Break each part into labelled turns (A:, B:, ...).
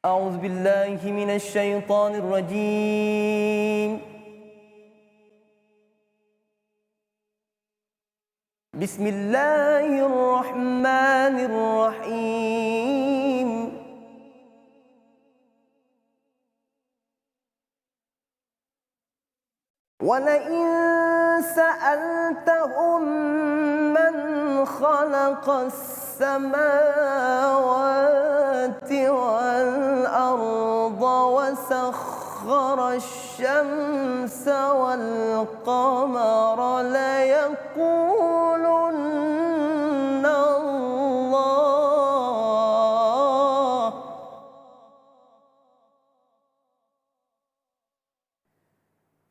A: أعوذ بالله من الشيطان الرجيم. بسم الله الرحمن الرحيم. ولئن سألتهم من خلق السماوات والأرض وسخر الشمس والقمر ليقولن الله.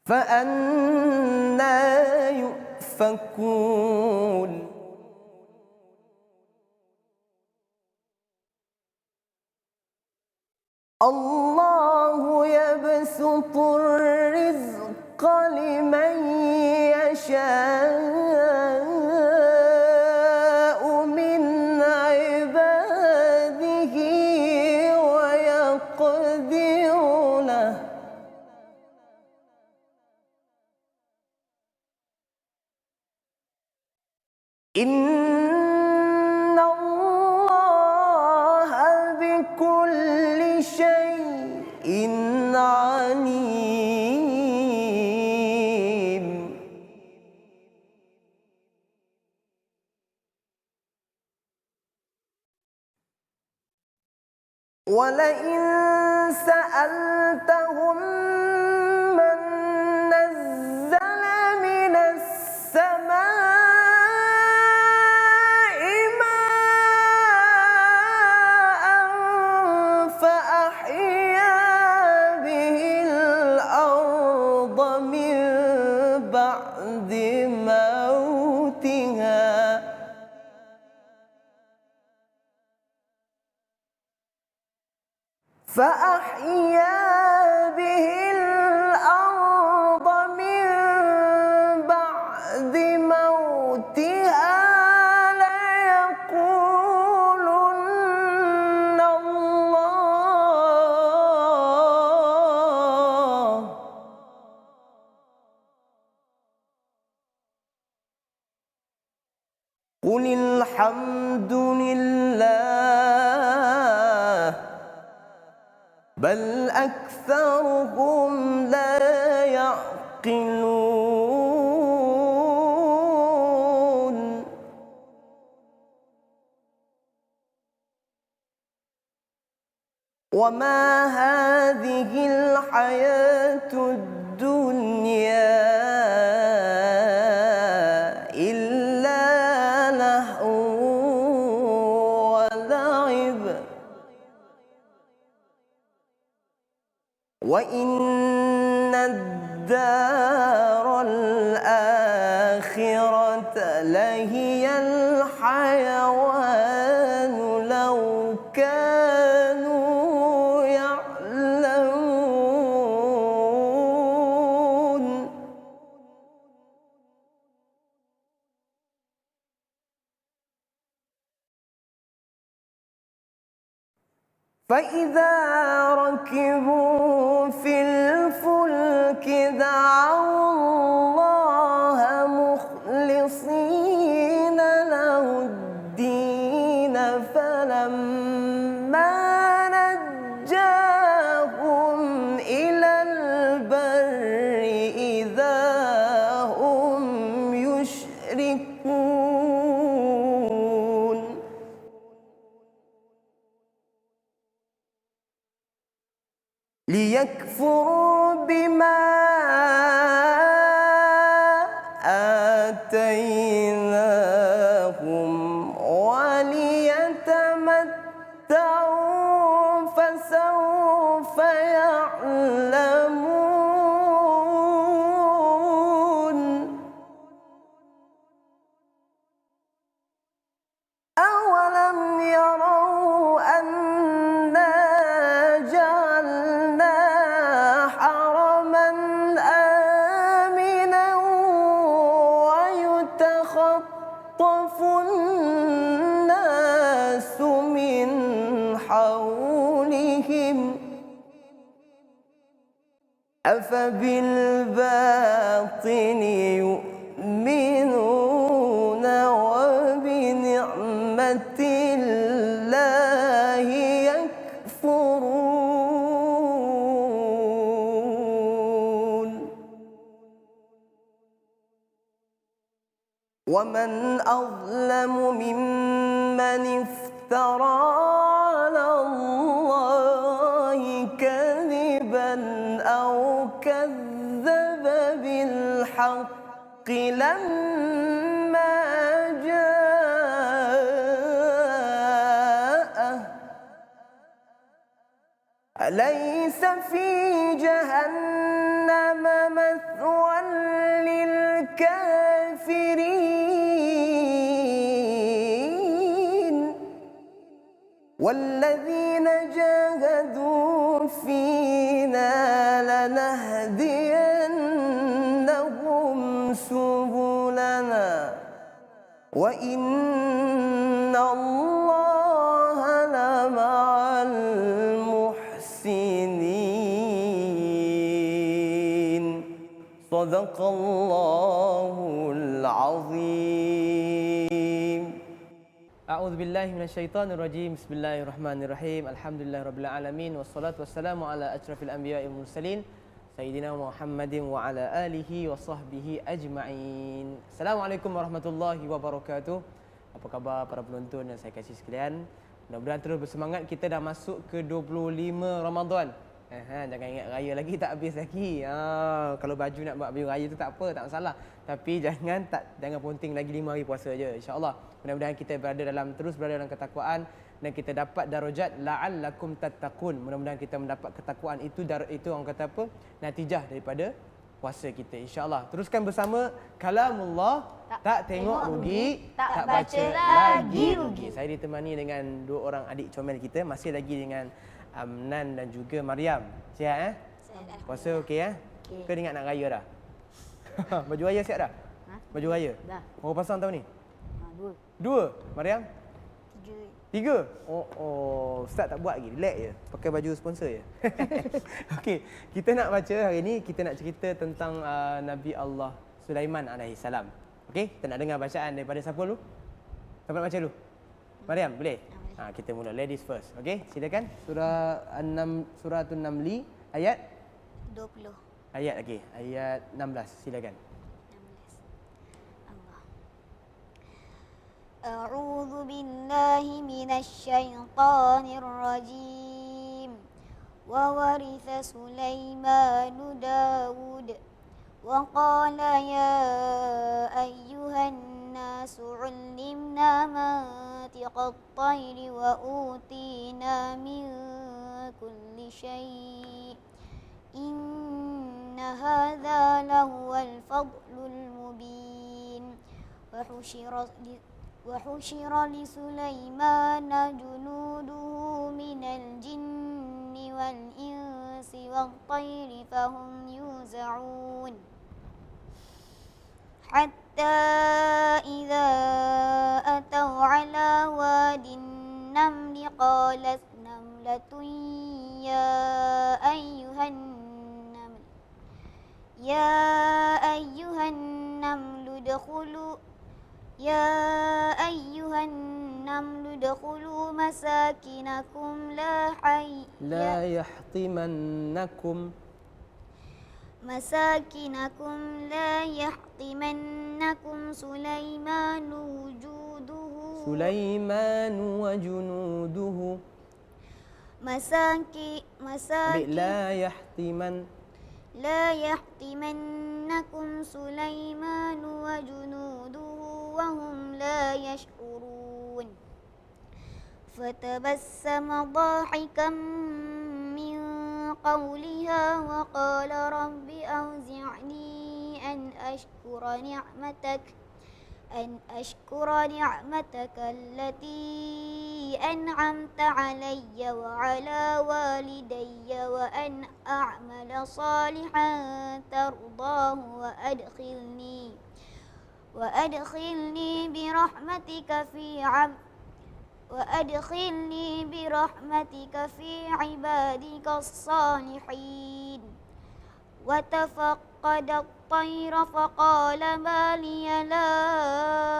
A: فأنى يؤفكون. الله يبسط الرزق لمن يشاء من عباده ويقدر له. إن الله بكل شيء عليم. ولئن سألتهم من نزل من السماء ماء فأحيا به الأرض من بعد موتها ليقولن الله. قل الحمد لله بل أكثرهم لا يعقلون. وما هذه الحياة الدنيا إلا لهو ولعب وإن الدار الآخرة لهي الحيوان لو كانوا يعلمون. فإذا ركبوا في الفلك دعوا الله مخلصين له الدين فلما نجاهم إلى البر إذا هم يشركون. ليكفروا بما أفبالباطل يؤمنون وبنعمة الله يكفرون ومن أظلم ممن افترى على الله كذبا أو كذب بالحق لما جاءه أليس في جهنم مثوى للكافرين والذين جاهدوا فينا لنهدينهم سبلنا وإن الله لمع المحسنين صدق الله العظيم.
B: A'udzu billahi minasyaitonir rajim. Bismillahirrahmanirrahim. Alhamdulillahirabbil alamin wassalatu wassalamu ala asyrafil anbiya'i wal mursalin sayyidina Muhammadin wa ala alihi wa sahbihi ajma'in. Assalamualaikum warahmatullahi wabarakatuh. Apa khabar para penonton yang saya kasih sekalian? Mudah-mudahan terus bersemangat, kita dah masuk ke 25 Ramadan. Jangan ingat raya lagi, tak habis lagi. Kalau baju nak buat baju raya tu tak apa, tak masalah. Tapi jangan ponting lagi 5 hari puasa je, insya-Allah. Mudah-mudahan kita terus berada dalam ketakwaan dan kita dapat darajat la'allakum tattaqun. Mudah-mudahan kita mendapat ketakwaan itu orang kata apa? Natijah daripada puasa kita, insya-Allah. Teruskan bersama kalamullah, tak tengok rugi, tak baca lagi rugi. Saya ditemani dengan dua orang adik comel kita, masih lagi dengan Amnan dan juga Mariam. Sihat
C: Sihat.
B: Puasa okey
C: Okey.
B: Ke ingat nak raya dah? Baju raya siap dah? Baju raya?
C: Dah.
B: Berapa pasang tahun ni?
C: 2.
B: 2. Mariam?
C: 3.
B: 3. Oh, Ustaz tak buat lagi, relax je. Pakai baju sponsor je. Okey, kita nak baca hari ni, kita nak cerita tentang Nabi Allah Sulaiman alaihi salam. Okey, kita nak dengar bacaan daripada siapa dulu? Siapa nak baca dulu? Mariam, boleh? Kita mula ladies first. Okey, silakan. Suratul Namli ayat
C: 20.
B: ayat 16. Silakan.
C: 16. Allah. A'udzu billahi minasy syaithanir rajim. Wa waritha Sulaimanu Daud. Wa qala ya ayyuhan nasu 'allimna mantiqat tayri wa utina min kulli syai'. Inna hadza lahuwal fadlul mubin. وحشر لسليمان جنوده من الجن والإنس والطير فهم يوزعون حتى إذا أتوا على واد النمل قالت نملة يا أيها النمل ادخلوا مساكنكم لا يحطمنكم سليمان وجنوده لا يحطمنكم سليمان وجنوده وهم لا يشعرون فتبسم ضاحكا من قولها وقال رب أوزعني أن أشكر نعمتك التي أنعمت علي وعلى والدي وأن أعمل صالحا ترضاه وأدخلني برحمتك في عبادك الصالحين وتفقد الطير فقال ما لي لا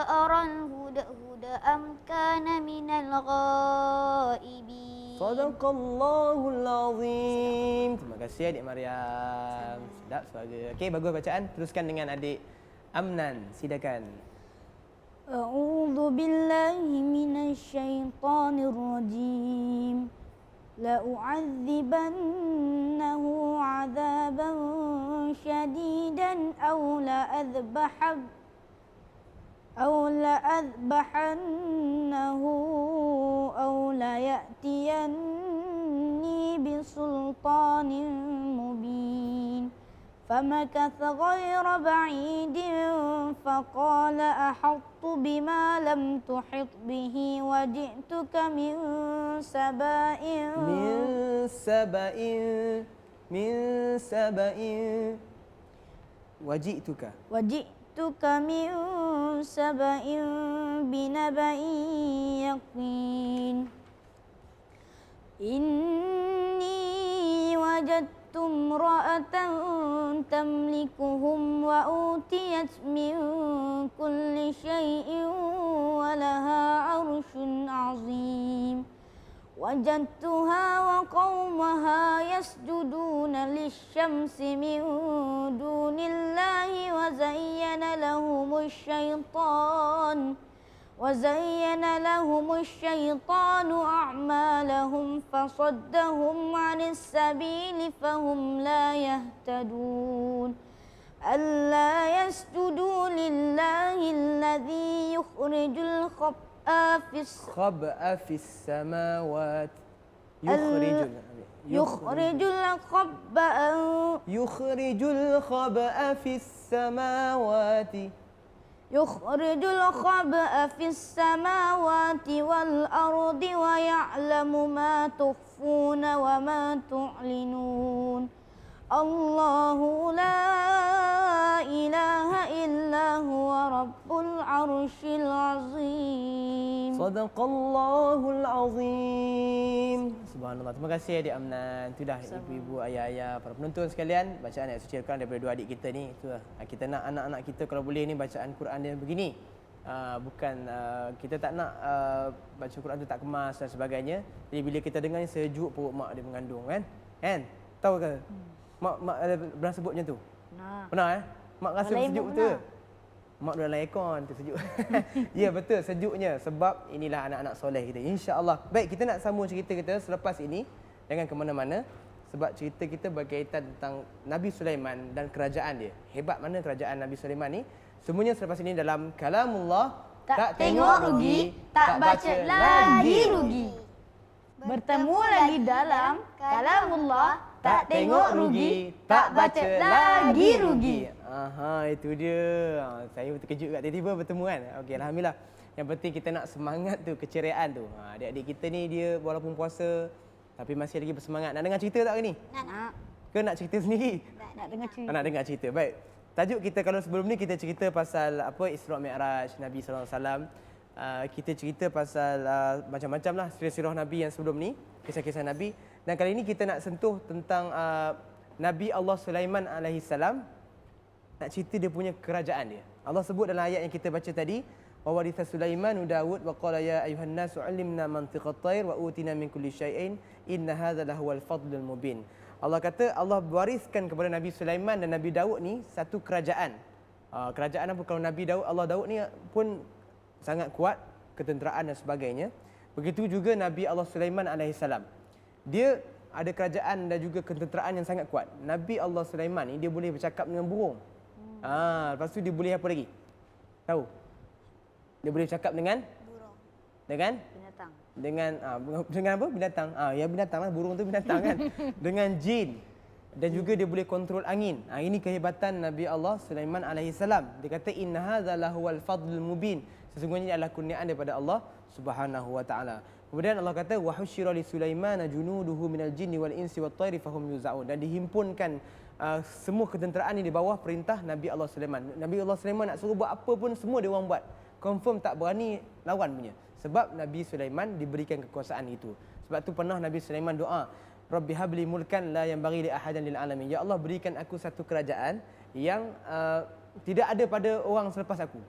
C: أرى الهدهد أم كان من الغائبين.
B: Sadaqallahul azim. Terima kasih adik Maryam. Sedap suara. Okey, bagus bacaan. Teruskan dengan adik Amnan. Silakan.
D: أعوذ بالله من الشيطان الرجيم لأعذبنه عذابا شديدا أو لأذبحنه أو ليأتيني بسلطان مبين. فمكث غير بعيد فقال أحطت بما لم تحط به وجئتك من سبأ من سبأ بنبأ يقين. إني وجدت امرأة تملكهم وأوتيت من كل شيء ولها عرش عظيم. وجدتها وقومها يسجدون للشمس من دون الله وزين لهم الشيطان أعمالهم فصدهم عن السبيل فهم لا يهتدون. ألا يسجدوا لله الذي يخرج الخبأ في السماوات يخرج الخبأ في السماوات والأرض ويعلم ما تخفون وما تعلنون. الله لا إله إلا هو رب العرش العظيم.
B: Sadaqallahul azim. Subhanallah. Terima kasih adik Amnan. Itulah ibu-ibu, ayah-ayah, para penonton sekalian, bacaan ayat suci Al-Quran daripada dua adik kita ni. Itulah kita nak anak-anak kita kalau boleh ni bacaan Quran dia begini. Bukan kita tak nak baca Quran tu tak kemas dan sebagainya. Jadi bila kita dengar ni sejuk perut mak dia mengandung kan? Kan? Tahu ke? Mak ada pernah sebut macam tu? Pernah Mak rasa sejuk betul. Mak dalam aircon tu sejuk. Ya betul sejuknya sebab inilah anak-anak soleh kita insya-Allah. Baik, kita nak sambung cerita kita selepas ini. Jangan ke mana-mana sebab cerita kita berkaitan tentang Nabi Sulaiman dan kerajaan dia. Hebat mana kerajaan Nabi Sulaiman ni? Semuanya selepas ini dalam Kalamullah.
D: Tak tengok rugi, tak baca lagi rugi. Bertemu lagi dalam Kalamullah. Tak tengok rugi, tak baca lagi rugi.
B: Aha, itu dia. Saya terkejut kat tiba-tiba bertemu kan. Okey, alhamdulillah. Yang penting kita nak semangat tu, keceriaan tu. Adik-adik kita ni dia walaupun puasa tapi masih lagi bersemangat. Nak dengar cerita tak hari ni?
C: Nak.
B: Ke nak cerita sendiri?
D: Nak dengar cerita.
B: Nak dengar cerita. Baik. Tajuk kita kalau sebelum ni kita cerita pasal apa Isra Mi'raj Nabi sallallahu alaihi wasallam. Kita cerita pasal macam-macam lah sirah-sirah Nabi yang sebelum ni, kisah-kisah Nabi. Dan kali ini kita nak sentuh tentang Nabi Allah Sulaiman alaihi salam. Nak cerita dia punya kerajaan dia. Allah sebut dalam ayat yang kita baca tadi, wa waritha Sulaiman Daud wa qala ya ayuhan nasu 'allimna mantiqat tayr wa utina min kulli syai'in inna hadza lahuwal fadlul mubin. Allah kata Allah wariskan kepada Nabi Sulaiman dan Nabi Daud ni satu kerajaan. Kerajaan apa? Kalau Nabi Daud, Allah Daud ni pun sangat kuat, ketenteraan dan sebagainya. Begitu juga Nabi Allah Sulaiman alaihi salam. Dia ada kerajaan dan juga ketenteraan yang sangat kuat. Nabi Allah Sulaiman ni dia boleh bercakap dengan burung. Lepas tu dia boleh apa lagi? Tahu? Dia boleh bercakap dengan burung. Dengan
D: Binatang.
B: Dengan apa? Binatang. Ya binatang lah, burung tu binatang kan. Dengan jin. Dan juga dia boleh kontrol angin. Ini kehebatan Nabi Allah Sulaiman alaihi salam. Dia kata inna hadza lahuwal fadlul mubin. Sesungguhnya adalah kurniaan daripada Allah Subhanahu wa taala. Kemudian Allah kata wa husyira li Sulaiman junuduhu minal jinni wal insi wat tayri fahum yuzaun. Dan dihimpunkan semua ketenteraan ini di bawah perintah Nabi Allah Sulaiman. Nabi Allah Sulaiman nak suruh buat apa pun semua dia orang buat. Confirm tak berani lawan punya. Sebab Nabi Sulaiman diberikan kekuasaan itu. Sebab tu pernah Nabi Sulaiman doa, Rabbi habli mulkan la yanbaghi li ahadan lil alamin. Ya Allah, berikan aku satu kerajaan yang tidak ada pada orang selepas aku.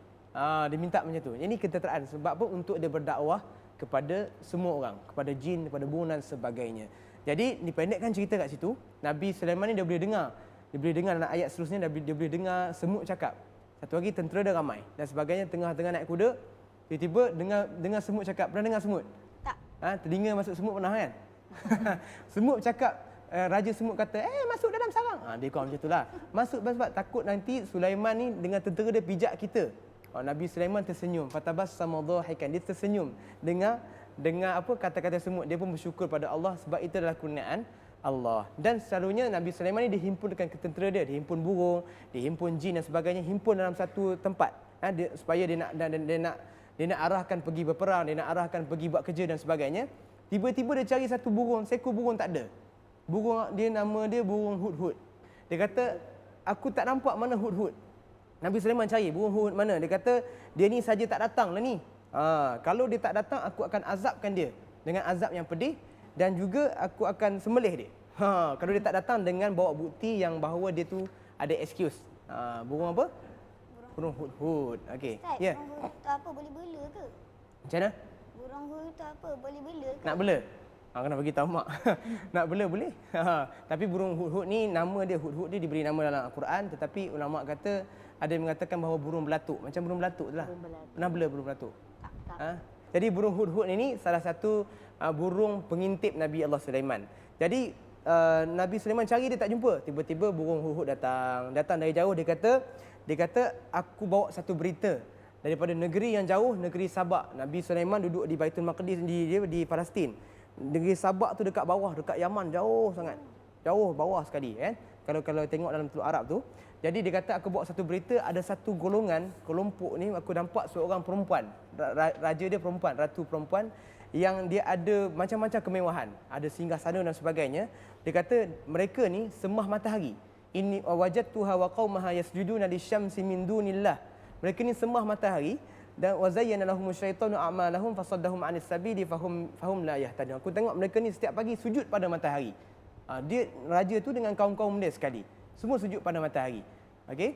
B: Dia minta macam tu. Ini ketenteraan sebab apa? Untuk dia berdakwah kepada semua orang, kepada jin, kepada burung dan sebagainya. Jadi dipendekkan cerita kat situ, Nabi Sulaiman ni dia boleh dengar. Dia boleh dengar dalam ayat seterusnya, dia boleh dengar semut cakap. Satu lagi tentera dia ramai dan sebagainya, tengah-tengah naik kuda, tiba-tiba dengar semut cakap. Pernah dengar semut?
C: Tak.
B: Telinga masuk semut pernah kan? Semut cakap, Raja Semut kata, masuk dalam sarang. Dia kau macam itulah. Masuk sebab takut nanti Sulaiman ni dengan tentera dia pijak kita. Nabi Sulaiman tersenyum. Fatabassama dhahikan. Dia tersenyum dengar apa kata-kata semut. Dia pun bersyukur pada Allah sebab itu adalah kurniaan Allah. Dan selalunya Nabi Sulaiman ni dihimpunkan ke tentera dia, dihimpun burung, dihimpun jin dan sebagainya, himpun dalam satu tempat. Supaya dia nak arahkan pergi berperang, dia nak arahkan pergi buat kerja dan sebagainya. Tiba-tiba dia cari satu burung, seekor burung tak ada. Burung dia, nama dia burung hudhud. Dia kata, aku tak nampak mana hudhud. Nabi Sulaiman cari burung hudhud mana. Dia kata, dia ni saja tak datang lah ni. Kalau dia tak datang, aku akan azabkan dia dengan azab yang pedih dan juga aku akan sembelih dia. Kalau dia tak datang dengan bawa bukti yang bahawa dia tu ada excuse. Burung apa? Burung hudhud. Okey.
C: Ustaz, burung hudhud tu apa? Boleh bela ke?
B: Macam mana?
C: Burung hudhud tu apa? Boleh bela ke?
B: Nak bela? Kena bagi tahu mak. Nak bela boleh. Tapi burung hudhud ni, nama dia hudhud, dia diberi nama dalam Al-Quran, tetapi ulama kata ada yang mengatakan bahawa burung belatuk. Macam burung belatuk tu lah. Pernah bela burung belatuk?
C: Tak.
B: Jadi burung hudhud ini salah satu burung pengintip Nabi Allah Sulaiman. Jadi Nabi Sulaiman cari dia tak jumpa. Tiba-tiba burung hudhud datang dari jauh. Dia kata aku bawa satu berita daripada negeri yang jauh, negeri Sabak. Nabi Sulaiman duduk di Baitul Maqdis di Palestin. Negeri Sabak tu dekat bawah, dekat Yaman, jauh sangat. Jauh bawah sekali kan. Kalau tengok dalam teluk Arab tu. Jadi dia kata aku bawa satu berita, ada satu golongan, kelompok ni aku nampak seorang perempuan. Raja dia perempuan, ratu perempuan yang dia ada macam-macam kemewahan. Ada singgahsana dan sebagainya. Dia kata mereka ni sembah matahari. Inni wajadtuha wa qaumaha yasjuduna lisyamsi min dunillah. Mereka ni sembah matahari. Dan wazayyana lahum syaitanu a'malahum fasaddahum 'anis sabili fahum la yahtadun. Aku tengok mereka ni setiap pagi sujud pada matahari. Dia raja tu dengan kaum-kaum dia sekali. Semua sujud pada matahari. Okey.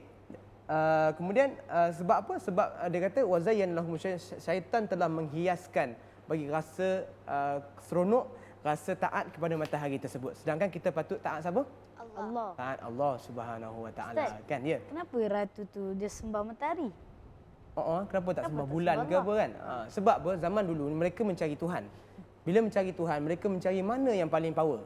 B: Kemudian sebab apa? Sebab dia kata wazayyana lahum syaitan telah menghiaskan bagi rasa seronok, rasa taat kepada matahari tersebut. Sedangkan kita patut taat siapa?
D: Allah.
B: Taat Allah Subhanahu wa taala. Kan ya?
D: Kenapa ratu tu dia sembah matahari?
B: Kenapa tak sembah bulan ke apa kan? Sebab apa? Zaman dulu mereka mencari Tuhan. Bila mencari Tuhan, mereka mencari mana yang paling power.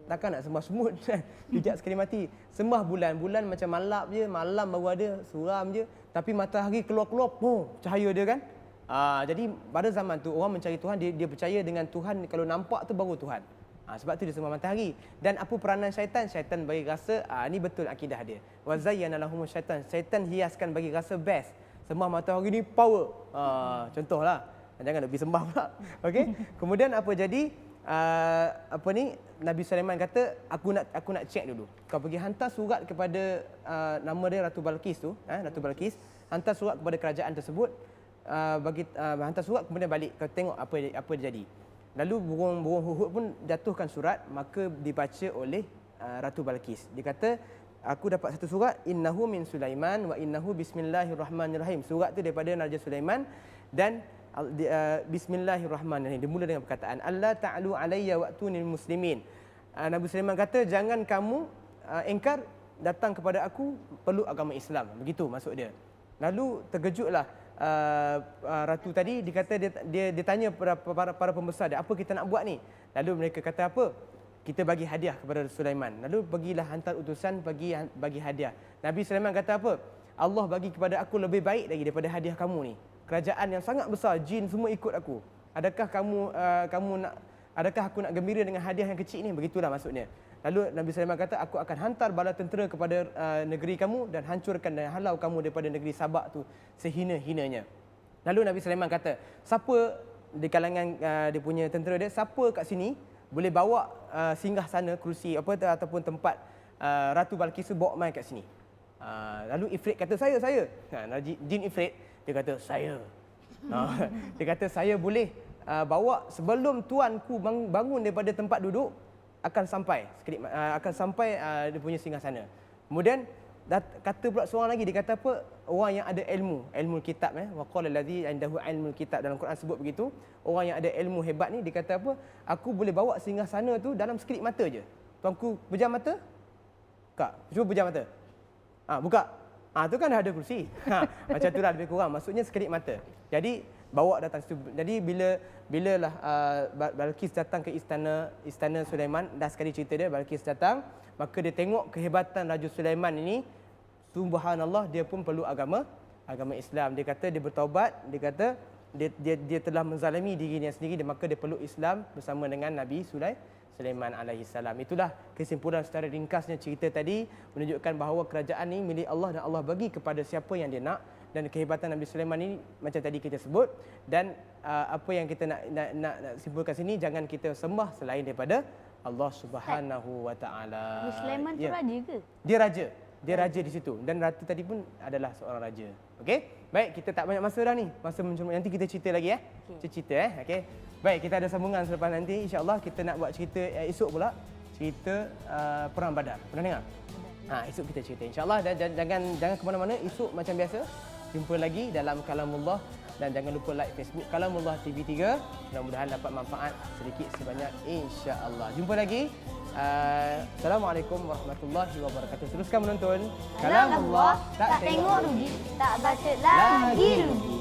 B: Takkan nak sembah semut kan? Kejap sekali mati. Sembah bulan. Bulan macam malap je, malam baru ada, suram je. Tapi matahari keluar-keluar, cahaya dia kan? Jadi pada zaman tu orang mencari Tuhan, dia percaya dengan Tuhan, kalau nampak tu baru Tuhan. Sebab tu dia sembah matahari. Dan apa peranan syaitan? Syaitan bagi rasa, ni betul akidah dia. Wa zayyana lahum syaitan. Syaitan hiaskan bagi rasa best. Sembah matahari ni power. Contohlah. Jangan nak pergi sembah pula. Okey. Kemudian apa jadi? Nabi Sulaiman kata, aku nak check dulu. Kau pergi hantar surat kepada nama dia Ratu Balqis tu, Ratu Balqis, hantar surat kepada kerajaan tersebut, hantar surat kemudian balik kau tengok apa jadi. Lalu burung hudhud pun jatuhkan surat, maka dibaca oleh Ratu Balqis. Dia kata, aku dapat satu surat, innahu min Sulaiman wa innahu bismillahirrahmanirrahim. Surat tu daripada Raja Sulaiman dan bismillahirrahmanirrahim. Dia mula dengan perkataan Allah ta'alu alayya wa'tunil muslimin. Nabi Sulaiman kata, jangan kamu engkar datang kepada aku, peluk agama Islam. Begitu maksud dia. Lalu terkejutlah ratu tadi. Dia kata dia tanya para pembesar dia, apa kita nak buat ni? Lalu mereka kata apa? Kita bagi hadiah kepada Sulaiman. Lalu pergilah hantar utusan bagi hadiah. Nabi Sulaiman kata apa? Allah bagi kepada aku lebih baik lagi daripada hadiah kamu ni. Kerajaan yang sangat besar, jin semua ikut aku. Adakah adakah aku nak gembira dengan hadiah yang kecil ni? Begitulah maksudnya. Lalu Nabi Sulaiman kata, aku akan hantar bala tentera kepada negeri kamu dan hancurkan dan halau kamu daripada negeri Sabak tu sehina-hinanya. Lalu Nabi Sulaiman kata, siapa di kalangan dia punya tentera dia, siapa kat sini boleh bawa singgah sana kerusi ataupun tempat Ratu Balqis bawa mai kat sini. Lalu Ifrit kata, saya. Jin Ifrit dia kata, saya. Dia kata, saya boleh bawa sebelum tuanku bangun daripada tempat duduk, akan sampai dia punya singgasana. Kemudian kata pula seorang lagi, dia kata apa? Orang yang ada ilmu kitab, wa qala allazi indahu ilmul kitab, dalam Quran sebut begitu. Orang yang ada ilmu hebat ni, dia kata apa? Aku boleh bawa singgasana tu dalam sekelip mata je. Tuanku pejam mata? Kak, cuba pejam mata. Buka. Tu kan dah ada kursi. Macam tu lah lebih kurang. Maksudnya sekelip mata. Jadi bawa datang situ. Jadi bila lah Balqis datang ke istana Sulaiman, dah sekali cerita dia, Balqis datang, maka dia tengok kehebatan Raja Sulaiman ini. Subhanallah, dia pun peluk agama Islam. Dia kata dia bertaubat, dia kata dia telah menzalimi dirinya sendiri, maka dia peluk Islam bersama dengan Nabi Sulaiman alaihi salam. Itulah kesimpulan secara ringkasnya cerita tadi, menunjukkan bahawa kerajaan ini milik Allah dan Allah bagi kepada siapa yang dia nak. Dan kehebatan Nabi Sulaiman ini macam tadi kita sebut. Dan apa yang kita nak simpulkan sini, jangan kita sembah selain daripada Allah Subhanahu wa taala.
D: Nabi Sulaiman tu raja ke?
B: Dia raja di situ, dan ratu tadi pun adalah seorang raja. Okey? Baik, kita tak banyak masa dah ni. Masa nanti kita cerita lagi Cerita Okey. Baik, kita ada sambungan selepas nanti, insya-Allah kita nak buat cerita esok pula, cerita perang Badar. Pernah dengar? Esok kita cerita insya-Allah, dan jangan ke mana-mana. Esok macam biasa jumpa lagi dalam Kalamullah, dan jangan lupa like Facebook Kalamullah TV3. Mudah-mudahan dapat manfaat sedikit sebanyak, insya-Allah. Jumpa lagi. Assalamualaikum warahmatullahi wabarakatuh. Teruskan menonton
D: Kalamullah, tak tengok rugi, tak baca lagi rugi.